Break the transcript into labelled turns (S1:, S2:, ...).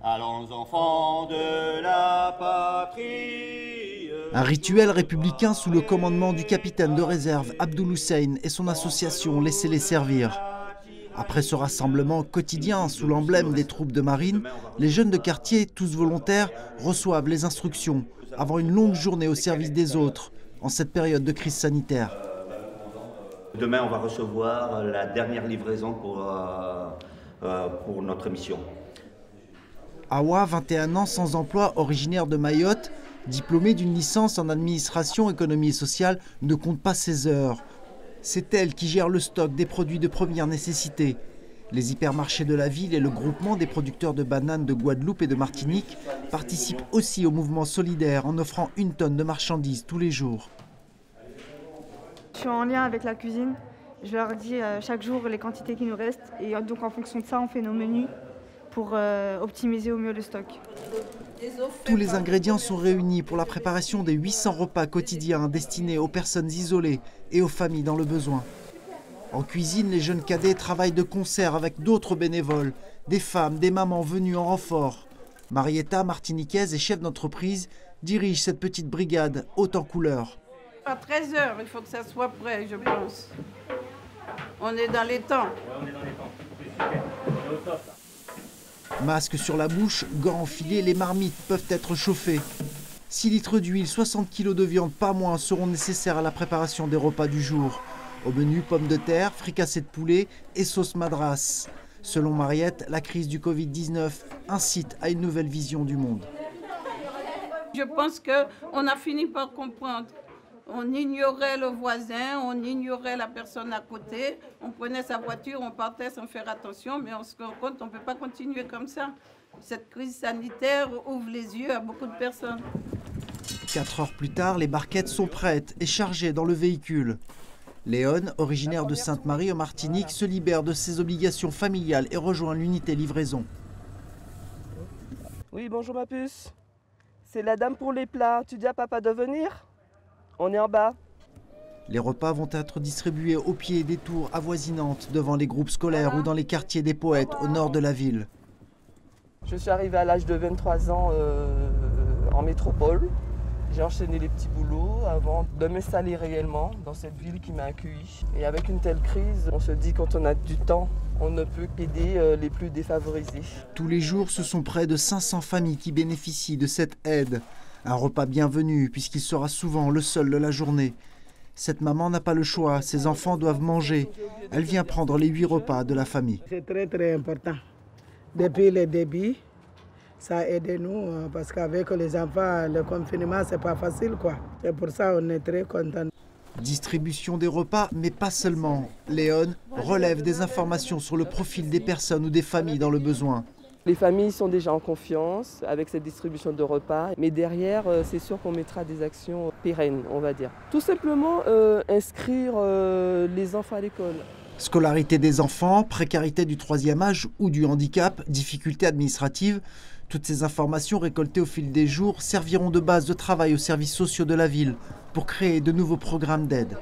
S1: Allons enfants de la patrie.
S2: Un rituel républicain sous le commandement du capitaine de réserve Abdoul Hussein et son association Laissez-les servir. Après ce rassemblement quotidien sous l'emblème des troupes de marine, les jeunes de quartier, tous volontaires, reçoivent les instructions avant une longue journée au service des autres en cette période de crise sanitaire.
S1: Demain, on va recevoir la dernière livraison pour notre mission.
S2: Awa, 21 ans, sans emploi, originaire de Mayotte, diplômée d'une licence en administration, économie et sociale, ne compte pas ses heures. C'est elle qui gère le stock des produits de première nécessité. Les hypermarchés de la ville et le groupement des producteurs de bananes de Guadeloupe et de Martinique participent aussi au mouvement solidaire en offrant 1 tonne de marchandises tous les jours.
S3: Je suis en lien avec la cuisine. Je leur dis chaque jour les quantités qui nous restent. Et donc en fonction de ça, on fait nos menus pour optimiser au mieux le stock.
S2: Tous les ingrédients sont réunis pour la préparation des 800 repas quotidiens destinés aux personnes isolées et aux familles dans le besoin. En cuisine, les jeunes cadets travaillent de concert avec d'autres bénévoles, des femmes, des mamans venues en renfort. Marietta, martiniquaise et chef d'entreprise, dirige cette petite brigade haute en couleurs.
S4: À 13h, il faut que ça soit prêt, je pense. On est dans les temps.
S5: Ouais, on est dans les temps. Super. On est au top, là.
S2: Masque sur la bouche, gants enfilés, les marmites peuvent être chauffées. 6 litres d'huile, 60 kg de viande, pas moins, seront nécessaires à la préparation des repas du jour. Au menu, pommes de terre, fricassés de poulet et sauce madras. Selon Mariette, la crise du Covid-19 incite à une nouvelle vision du monde.
S4: Je pense qu'on a fini par comprendre. On ignorait le voisin, on ignorait la personne à côté, on prenait sa voiture, on partait sans faire attention, mais on se rend compte qu'on ne peut pas continuer comme ça. Cette crise sanitaire ouvre les yeux à beaucoup de personnes.
S2: 4 heures plus tard, les barquettes sont prêtes et chargées dans le véhicule. Léon, originaire de Sainte-Marie en Martinique, se libère de ses obligations familiales et rejoint l'unité livraison.
S6: Oui, bonjour ma puce. C'est la dame pour les plats. Tu dis à papa de venir ? On est en bas.
S2: Les repas vont être distribués au pied des tours avoisinantes devant les groupes scolaires ou dans les quartiers des poètes au nord de la ville.
S6: Je suis arrivée à l'âge de 23 ans en métropole. J'ai enchaîné les petits boulots avant de m'installer réellement dans cette ville qui m'a accueilli. Et avec une telle crise, on se dit quand on a du temps, on ne peut qu'aider les plus défavorisés.
S2: Tous les jours, ce sont près de 500 familles qui bénéficient de cette aide. Un repas bienvenu puisqu'il sera souvent le seul de la journée. Cette maman n'a pas le choix, ses enfants doivent manger. Elle vient prendre les 8 repas de la famille.
S7: C'est très important. Depuis le début, ça a aidé nous parce qu'avec les enfants, le confinement, c'est pas facile, quoi. C'est pour ça qu'on est très contents.
S2: Distribution des repas, mais pas seulement. Léon relève des informations sur le profil des personnes ou des familles dans le besoin.
S6: Les familles sont déjà en confiance avec cette distribution de repas, mais derrière, c'est sûr qu'on mettra des actions pérennes, on va dire. Tout simplement inscrire les enfants à l'école.
S2: Scolarité des enfants, précarité du 3e âge ou du handicap, difficultés administratives, toutes ces informations récoltées au fil des jours serviront de base de travail aux services sociaux de la ville pour créer de nouveaux programmes d'aide.